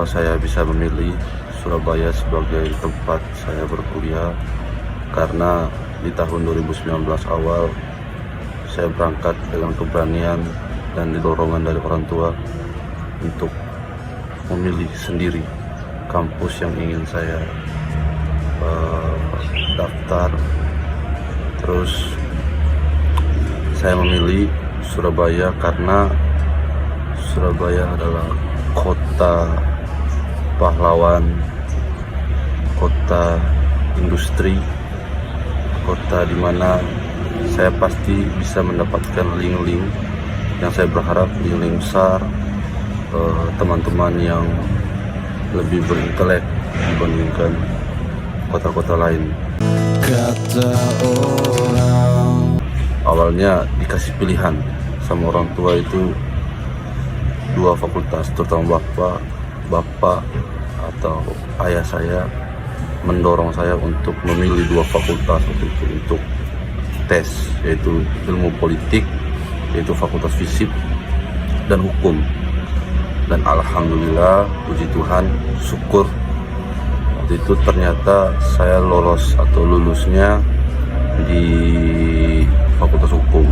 saya bisa memilih Surabaya sebagai tempat saya berkuliah karena di tahun 2019 awal saya berangkat dengan keberanian dan dorongan dari orang tua untuk memilih sendiri kampus yang ingin saya daftar. Terus saya memilih Surabaya karena Surabaya adalah kota pahlawan, kota industri, kota di mana saya pasti bisa mendapatkan link-link yang saya berharap link-link besar, teman-teman yang lebih berintelek dibandingkan kota-kota lain. Kata orang, awalnya dikasih pilihan sama orang tua itu dua fakultas, terutama bapak atau ayah saya mendorong saya untuk memilih dua fakultas untuk tes, yaitu ilmu politik, yaitu fakultas fisip, dan hukum. Dan alhamdulillah, puji Tuhan, syukur waktu itu ternyata saya lolos atau lulusnya di fakultas hukum.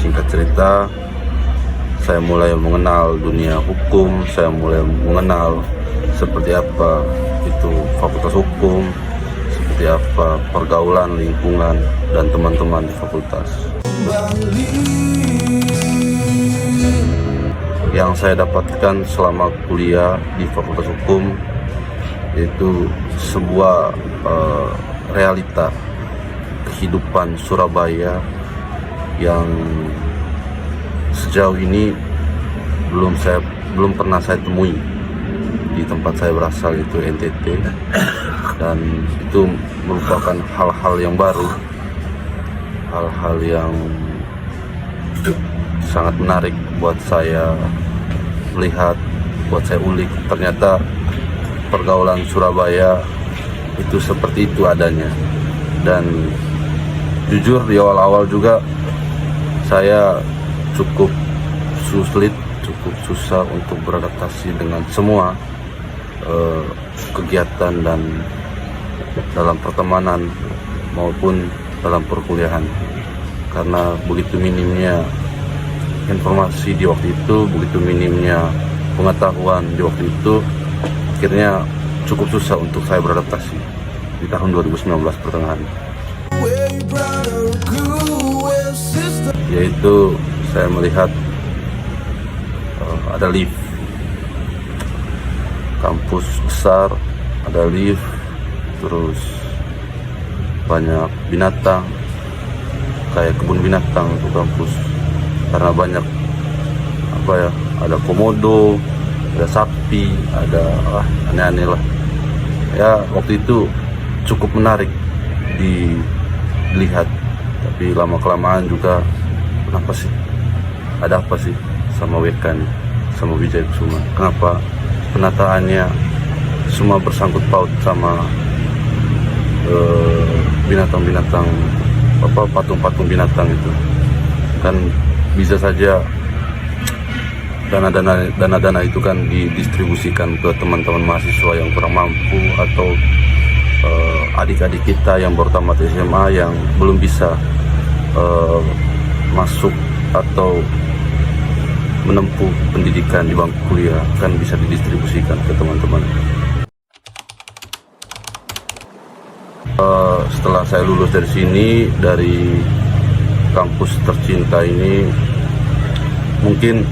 Singkat cerita, saya mulai mengenal dunia hukum, saya mulai mengenal seperti apa itu fakultas hukum, seperti apa pergaulan, lingkungan, dan teman-teman di fakultas. Yang saya dapatkan selama kuliah di fakultas hukum yaitu sebuah realita kehidupan Surabaya yang sejauh ini belum pernah saya temui di tempat saya berasal, itu NTT, dan itu merupakan hal-hal yang baru, hal-hal yang sangat menarik buat saya melihat, buat saya ulik. Ternyata pergaulan Surabaya itu seperti itu adanya, dan jujur di awal-awal juga saya cukup susah untuk beradaptasi dengan semua kegiatan dan dalam pertemanan maupun dalam perkuliahan, karena begitu minimnya informasi di waktu itu, begitu minimnya pengetahuan di waktu itu, akhirnya cukup susah untuk saya beradaptasi di tahun 2019 pertengahan. Yaitu saya melihat ada lift, kampus besar, ada lift, terus banyak binatang, kayak kebun binatang untuk kampus, karena banyak ada komodo, ada sapi, ada aneh-aneh lah. Ya waktu itu cukup menarik dilihat, tapi lama kelamaan juga kenapa sih, ada apa sih sama Wekan, sama Wijaya Kusuma, kenapa penataannya semua bersangkut paut sama binatang-binatang, patung-patung binatang itu. Kan bisa saja dana-dana itu kan didistribusikan ke teman-teman mahasiswa yang kurang mampu, atau adik-adik kita yang baru tamat SMA yang belum bisa masuk atau menempuh pendidikan di bangku kuliah, kan bisa didistribusikan ke teman-teman. Setelah saya lulus dari sini, dari kampus tercinta ini, mungkin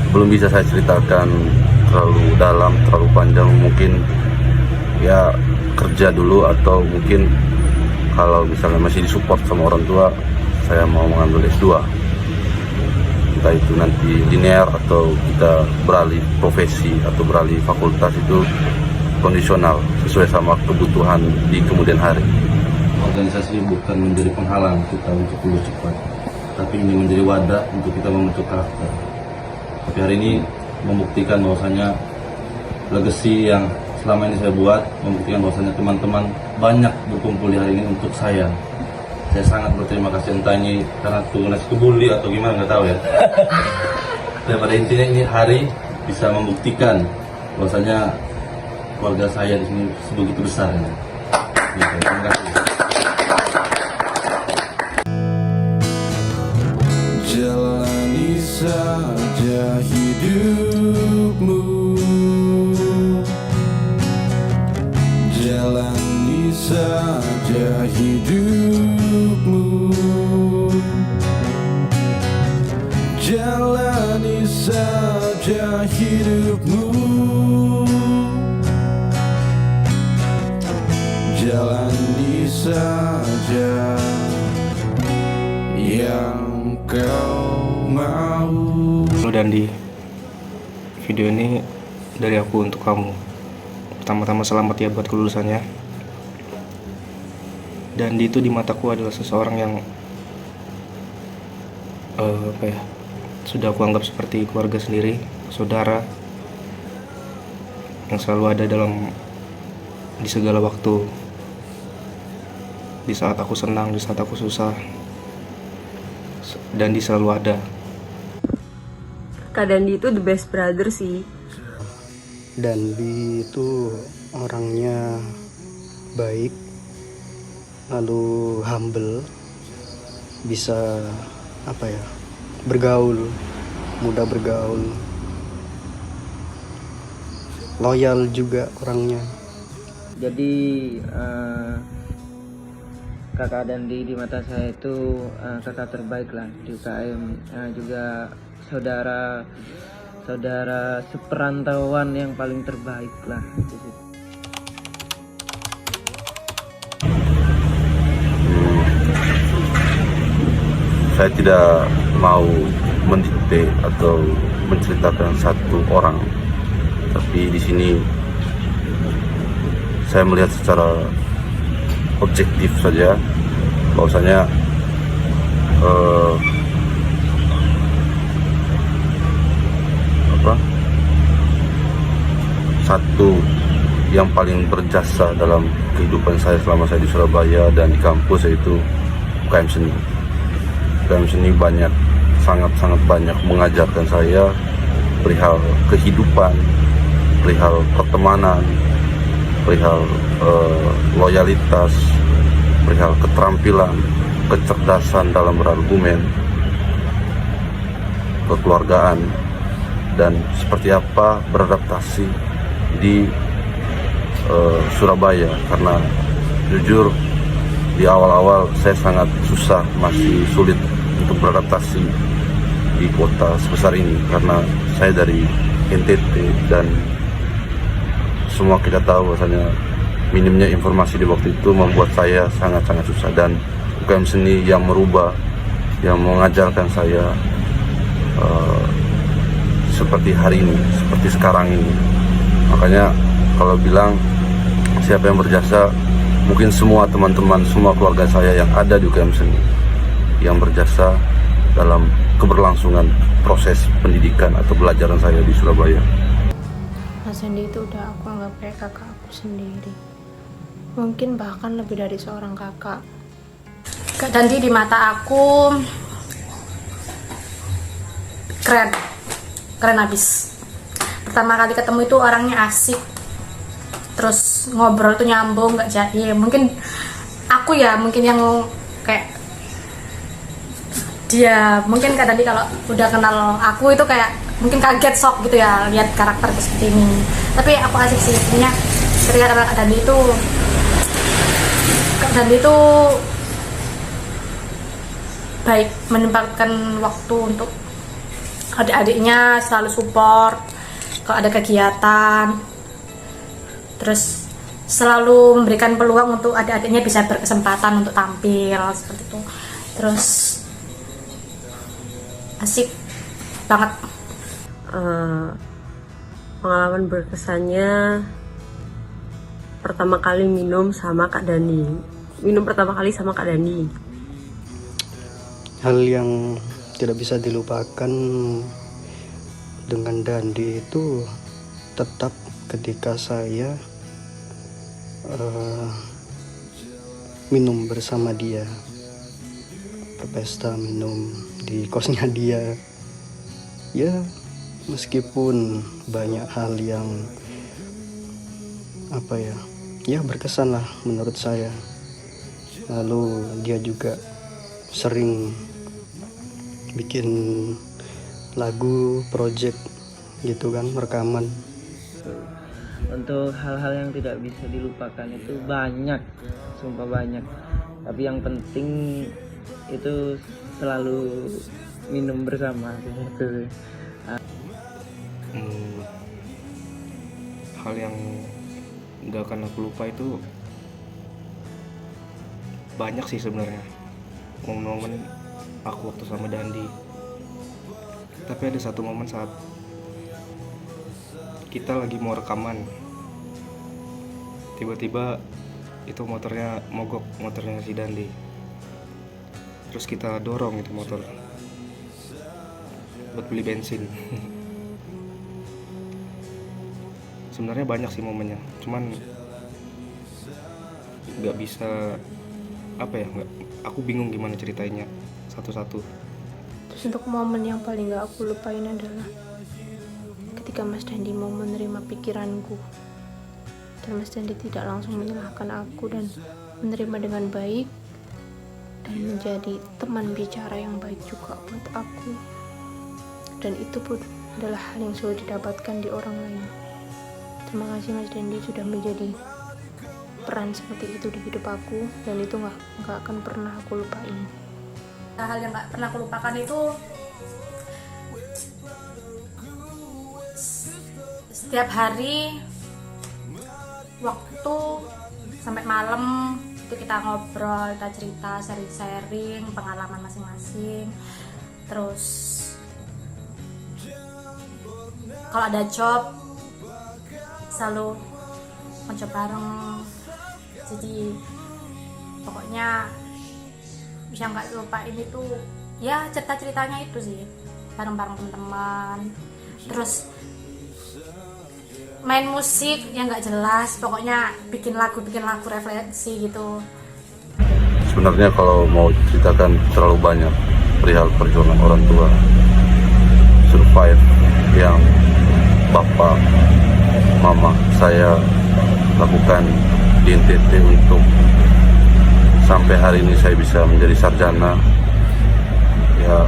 belum bisa saya ceritakan terlalu dalam, terlalu panjang. Mungkin ya kerja dulu, atau mungkin kalau misalnya masih disupport sama orang tua, saya mau mengambil S2. Entah itu nanti linear atau kita beralih profesi atau beralih fakultas, itu kondisional sesuai sama kebutuhan di kemudian hari. Organisasi bukan menjadi penghalang kita untuk lulus cepat, tapi ini menjadi wadah untuk kita membentuk karakter. Tapi hari ini membuktikan bahwasanya legacy yang selama ini saya buat, membuktikan bahwasanya teman-teman banyak berkumpul di hari ini untuk saya. Saya sangat berterima kasih, entah ini karena tugas kebuli atau gimana, nggak tahu ya. Dan pada intinya ini hari bisa membuktikan bahwasanya keluarga saya di sini sebegitu besar. Gitu, terima kasih. Jalani saja hidupmu, jalani saja hidupmu, jalani saja hidupmu, jalani saja yang kau mau. Halo Dandi, video ini dari aku untuk kamu. Pertama-tama selamat ya buat kelulusannya. Dandi itu di mataku adalah seseorang yang sudah aku anggap seperti keluarga sendiri, saudara yang selalu ada di segala waktu, di saat aku senang, di saat aku susah. Dandi selalu ada. Kak Dandi itu the best brother sih. Dandi itu orangnya baik, lalu humble, bisa bergaul, mudah bergaul, loyal juga orangnya. Jadi kakak Dandi di mata saya itu kakak terbaik lah di UKM, juga saudara seperantauan yang paling terbaik lah di situ. Saya tidak mau mendikte atau menceritakan satu orang, tapi di sini saya melihat secara objektif saja bahwasanya satu yang paling berjasa dalam kehidupan saya selama saya di Surabaya dan di kampus yaitu UKM Seni. UKM Seni sangat banyak mengajarkan saya perihal kehidupan, perihal pertemanan, perihal loyalitas, perihal keterampilan, kecerdasan dalam berargumen, kekeluargaan, dan seperti apa beradaptasi di Surabaya. Karena jujur di awal-awal saya sangat susah, masih sulit untuk beradaptasi di kota sebesar ini karena saya dari NTT dan semua kita tahu bahwasanya minimnya informasi di waktu itu membuat saya sangat-sangat susah. Dan UKM Seni yang merubah, yang mengajarkan saya seperti hari ini, seperti sekarang ini. Makanya kalau bilang siapa yang berjasa, mungkin semua teman-teman, semua keluarga saya yang ada di UKM Seni yang berjasa dalam keberlangsungan proses pendidikan atau belajaran saya di Surabaya. Mas Dandi itu udah aku anggap kayak kakak aku sendiri, mungkin bahkan lebih dari seorang kakak. Kak Dandi di mata aku keren abis. Pertama kali ketemu itu orangnya asik, terus ngobrol tuh nyambung, nggak jahil. Mungkin aku ya, mungkin yang kayak dia, mungkin Kak Dandi kalau udah kenal aku itu kayak mungkin kaget, shock gitu ya lihat karakter seperti ini. Tapi aku asik sih, punya ketika kenal Kak Dandi itu baik, menyempatkan waktu untuk adik-adiknya, selalu support kalau ada kegiatan, terus selalu memberikan peluang untuk adik-adiknya bisa berkesempatan untuk tampil seperti itu. Terus asik banget. Pengalaman berkesannya pertama kali minum sama Kak Dani. Hal yang tidak bisa dilupakan dengan Dandi itu tetap ketika saya minum bersama dia, berpesta minum di kosnya dia. Ya, meskipun banyak hal yang berkesan lah menurut saya. Lalu dia juga sering bikin lagu, project gitu kan, rekaman. Untuk hal-hal yang tidak bisa dilupakan itu banyak, sumpah banyak. Tapi yang penting itu selalu minum bersama gitu. Hal yang nggak akan aku lupa itu banyak sih sebenarnya, momen-momen aku waktu sama Dandi. Tapi ada satu momen saat kita lagi mau rekaman, tiba-tiba itu motornya mogok, motornya si Dandi. Terus kita dorong itu motor buat beli bensin. Sebenarnya banyak sih momennya, cuman nggak bisa aku bingung gimana ceritainnya satu-satu. Terus untuk momen yang paling gak aku lupain adalah ketika Mas Dandi mau menerima pikiranku, dan Mas Dandi tidak langsung menyalahkan aku dan menerima dengan baik dan menjadi teman bicara yang baik juga buat aku. Dan itu pun adalah hal yang sudah didapatkan di orang lain. Terima kasih Mas Dandi sudah menjadi peran seperti itu di hidup aku, dan itu nggak akan pernah aku lupain. Hal yang nggak pernah aku lupakan itu setiap hari waktu sampai malam itu kita ngobrol, kita cerita, sharing pengalaman masing-masing. Terus kalau ada job selalu ngejob bareng. Jadi pokoknya yang nggak lupain itu ya cerita-ceritanya itu sih, bareng-bareng teman-teman. Terus main musik yang nggak jelas, pokoknya bikin lagu refleksi gitu. Sebenarnya kalau mau ceritakan terlalu banyak perihal perjuangan orang tua, survive yang bapak, mama saya lakukan di NTT untuk sampai hari ini saya bisa menjadi sarjana. Ya,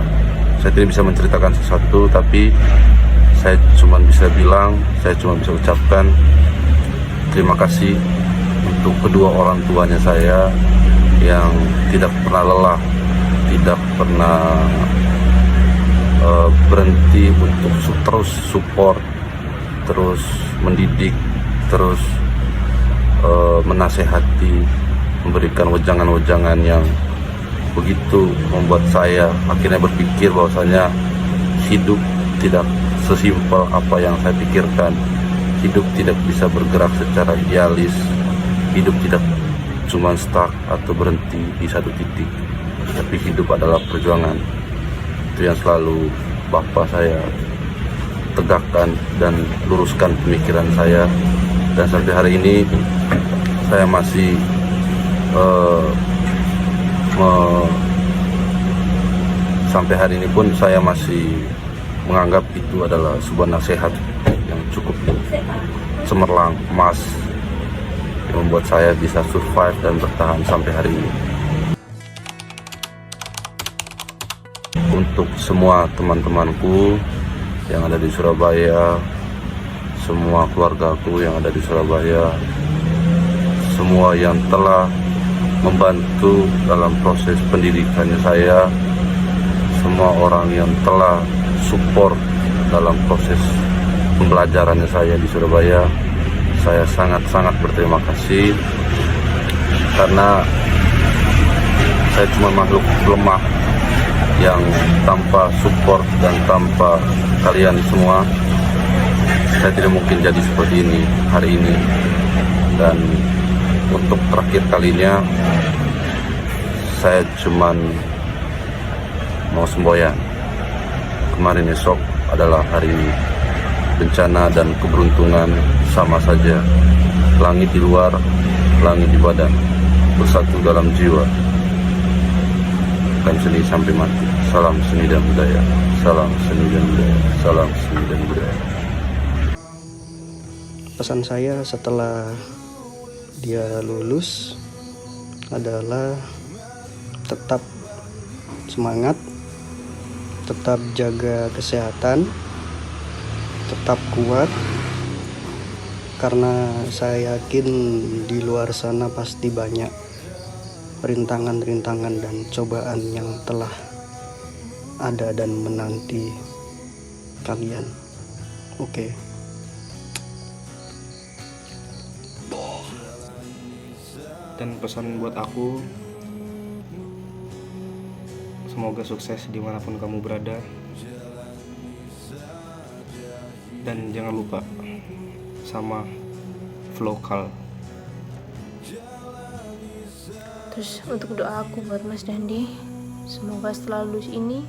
saya tidak bisa menceritakan sesuatu, tapi saya cuma bisa ucapkan terima kasih untuk kedua orang tuanya saya yang tidak pernah lelah, tidak pernah berhenti untuk terus support, terus mendidik, terus menasehati, memberikan wejangan-wejangan yang begitu membuat saya akhirnya berpikir bahwasanya hidup tidak sesimpel apa yang saya pikirkan. Hidup tidak bisa bergerak secara idealis. Hidup tidak cuma stuck atau berhenti di satu titik, tapi hidup adalah perjuangan. Itu yang selalu bapak saya tegakkan dan luruskan pemikiran saya. Dan sampai hari ini saya masih sampai hari ini pun saya masih menganggap itu adalah sebuah nasihat yang cukup cemerlang, emas, yang membuat saya bisa survive dan bertahan sampai hari ini. Untuk semua teman-temanku yang ada di Surabaya, semua keluargaku yang ada di Surabaya, semua yang telah membantu dalam proses pendidikannya saya, semua orang yang telah support dalam proses pembelajarannya saya di Surabaya, saya sangat-sangat berterima kasih, karena saya cuma makhluk lemah yang tanpa support dan tanpa kalian semua saya tidak mungkin jadi seperti ini hari ini. Dan untuk terakhir kalinya saya cuman mau semboyan. Kemarin esok adalah hari bencana dan keberuntungan sama saja. Langit di luar, langit di badan, bersatu dalam jiwa. Kan seni sampai mati. Salam seni dan budaya. Salam seni dan budaya. Salam seni dan budaya. Pesan saya setelah dia lulus adalah tetap semangat, tetap jaga kesehatan, tetap kuat, karena saya yakin di luar sana pasti banyak rintangan-rintangan dan cobaan yang telah ada dan menanti kalian. Oke. Dan pesan buat aku, semoga sukses dimanapun kamu berada. Dan jangan lupa sama vlogal. Terus untuk doa aku buat Mas Dandi, semoga setelah lulus ini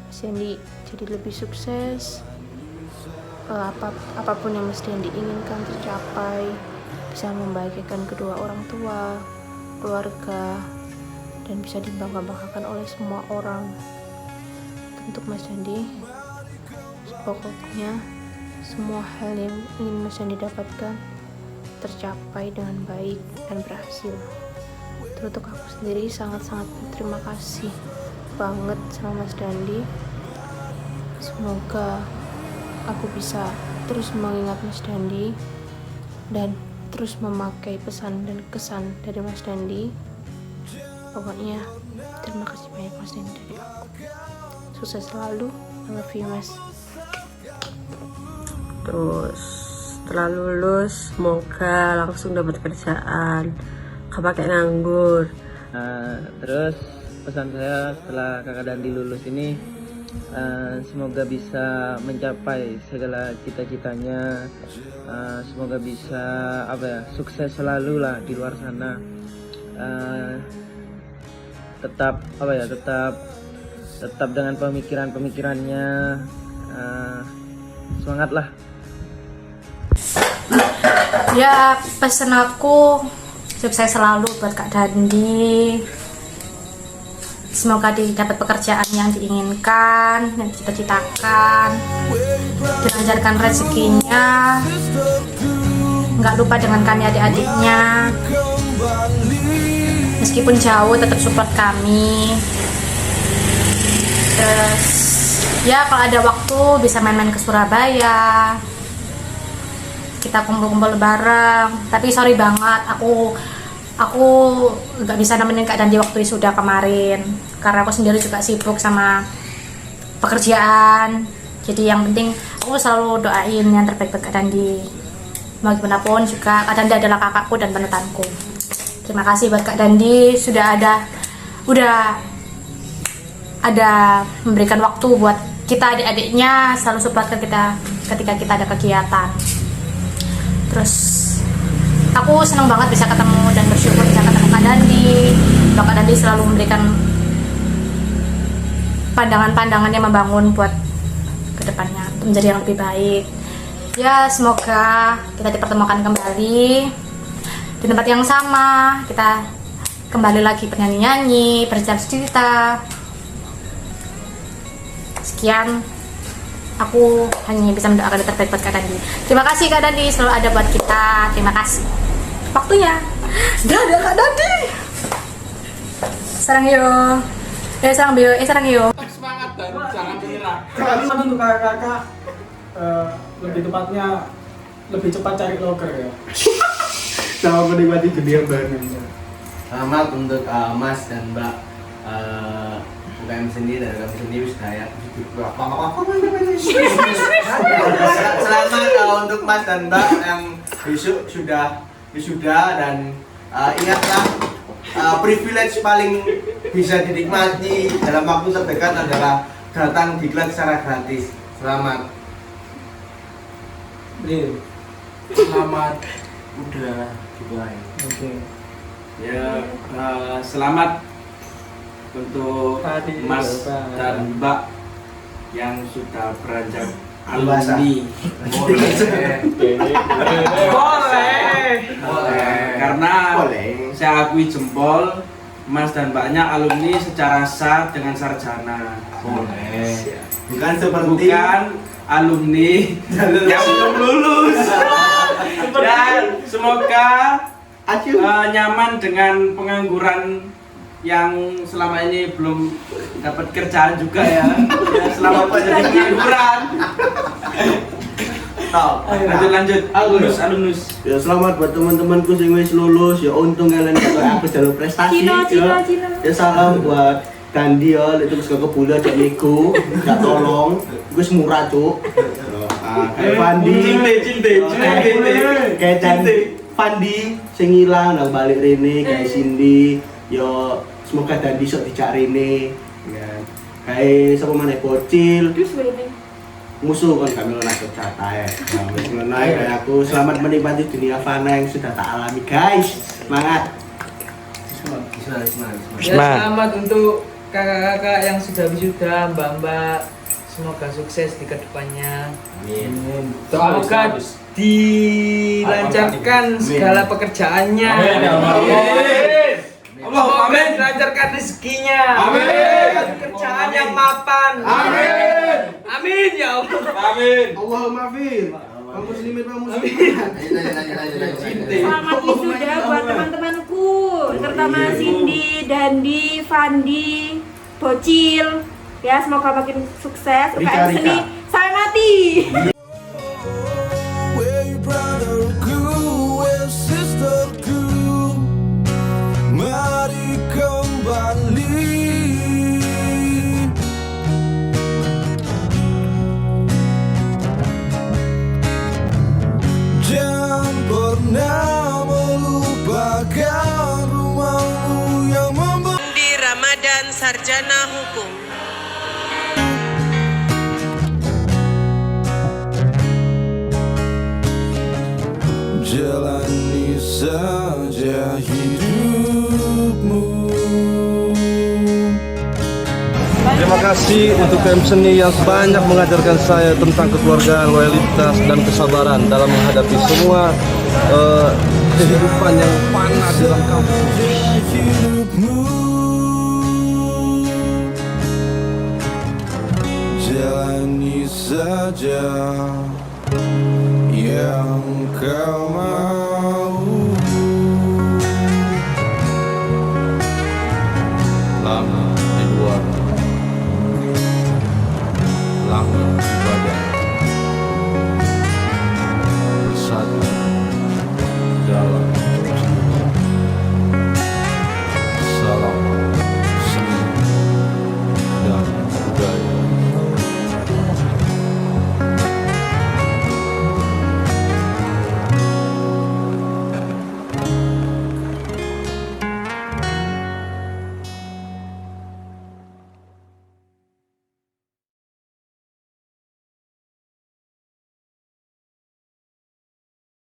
Mas Dandi jadi lebih sukses, apapun yang Mas Dandi inginkan tercapai, bisa membahagiakan kedua orang tua, keluarga, dan bisa dibangga-banggakan oleh semua orang. Untuk Mas Dandi, pokoknya semua hal yang ingin Mas Dandi dapatkan tercapai dengan baik dan berhasil. Terus untuk aku sendiri sangat-sangat berterima kasih banget sama Mas Dandi. Semoga aku bisa terus mengingat Mas Dandi dan terus memakai pesan dan kesan dari Mas Dandi. Pokoknya terima kasih banyak Mas Dandi dari aku. Sukses selalu. I love you Mas. Terus setelah lulus semoga langsung dapat kerjaan, gak pakai nganggur. Terus pesan saya setelah kakak Dandi lulus ini, semoga bisa mencapai segala cita-citanya, semoga bisa sukses selalu lah di luar sana. Tetap dengan pemikirannya, semangat lah. Ya, pesan aku sukses selalu buat Kak Dandi. Semoga dapat pekerjaan yang diinginkan, yang dicita-citakan, dilancarkan rezekinya, nggak lupa dengan kami adik-adiknya. Meskipun jauh tetap support kami. Terus ya kalau ada waktu bisa main-main ke Surabaya, kita kumpul-kumpul bareng. Tapi sorry banget, aku nggak bisa nemenin Kak Dandi waktu wisuda kemarin karena aku sendiri juga sibuk sama pekerjaan. Jadi yang penting aku selalu doain yang terbaik buat Kak Dandi. Mau gimana pun juga Kak Dandi adalah kakakku dan panutanku. Terima kasih buat Kak Dandi udah ada memberikan waktu buat kita adik-adiknya, selalu support ke kita ketika kita ada kegiatan. Terus aku senang banget bisa ketemu dan bersyukur bisa ketemu Kak Dandi. Kak Dandi selalu memberikan pandangan-pandangan yang membangun buat kedepannya untuk menjadi yang lebih baik. Ya semoga kita dipertemukan kembali di tempat yang sama, kita kembali lagi bernyanyi-nyanyi, bercerita. Sekian, aku hanya bisa mendoakan yang terbaik buat Kak Dandi. Terima kasih Kak Dandi, selalu ada buat kita. Terima kasih waktunya. Dadah Kak Dandi. Sarang yo. Sarang yo. Semangat dan jangan menyerah. Salam untuk kakak-kakak, lebih tepatnya lebih cepat cari loker ya. Sama menikmati dunia baru. Selamat untuk Mas dan Mbak UKM sendiri dan kami sendiri sudah. Selamat untuk Mas dan Mbak yang besok sudah wisuda dan ingatlah privilege paling bisa dinikmati dalam waktu terdekat adalah datang diklat secara gratis. Selamat. Selamat. Udah dimulai. Oke. Ya, selamat untuk Mas dan Mbak yang sudah beranjak alumni. Boleh. Karena saya akui jempol Mas dan Mbaknya alumni secara sah dengan sarjana. Boleh. Bukan seperti Bukan alumni yang belum lulus. Dan semoga nyaman dengan pengangguran yang selama ini belum dapat kerjaan juga ya. Ya selama jadi pengangguran. Lanjut. Alumnus. Ya selamat buat teman-temanku yang wis lulus. Ya untung kalian kalau aku jalur prestasi. Cino. Ya salam buat Kandi ya, itu ke kebula cek niku, gak tolong, gue murah cuk. Kayak Fandi, kayak Fandi, sing ilang nang balik rene, kayak Cindy, yo semoga Dandi sok dicak rene, kayak siapa mana Bocil, musuh kan kami nak berkata ya, mengenai kayak aku selamat menikmati dunia fana yang sudah tak alami guys, semangat. Ya, selamat untuk kakak-kakak yang sudah wisuda, mbak-mbak, semoga sukses di kedepannya. Amin. Semoga dilancarkan segala pekerjaannya. Semoga dilancarkan rezekinya. Kerjaan yang mapan. Amin ya Allah. Allahumma amin. Kamu muslimin, kamu muslimin. Selamat wisuda buat teman-temanku, terutama Cindy, Dandi, Fandi, Bocil. Ya, semoga makin sukses UKM seni sampai mati. Mari kembali. Jangan pernah melupakan rumahmu yang Di Ramadan Sarjana Hukum. jalani saja hidupmu. Terima kasih untuk KM Seni yang banyak mengajarkan saya tentang kekeluargaan, loyalitas, dan kesabaran dalam menghadapi semua kehidupan yang panas dalam kampus. Jalani saja yang kau mau. Lama di luar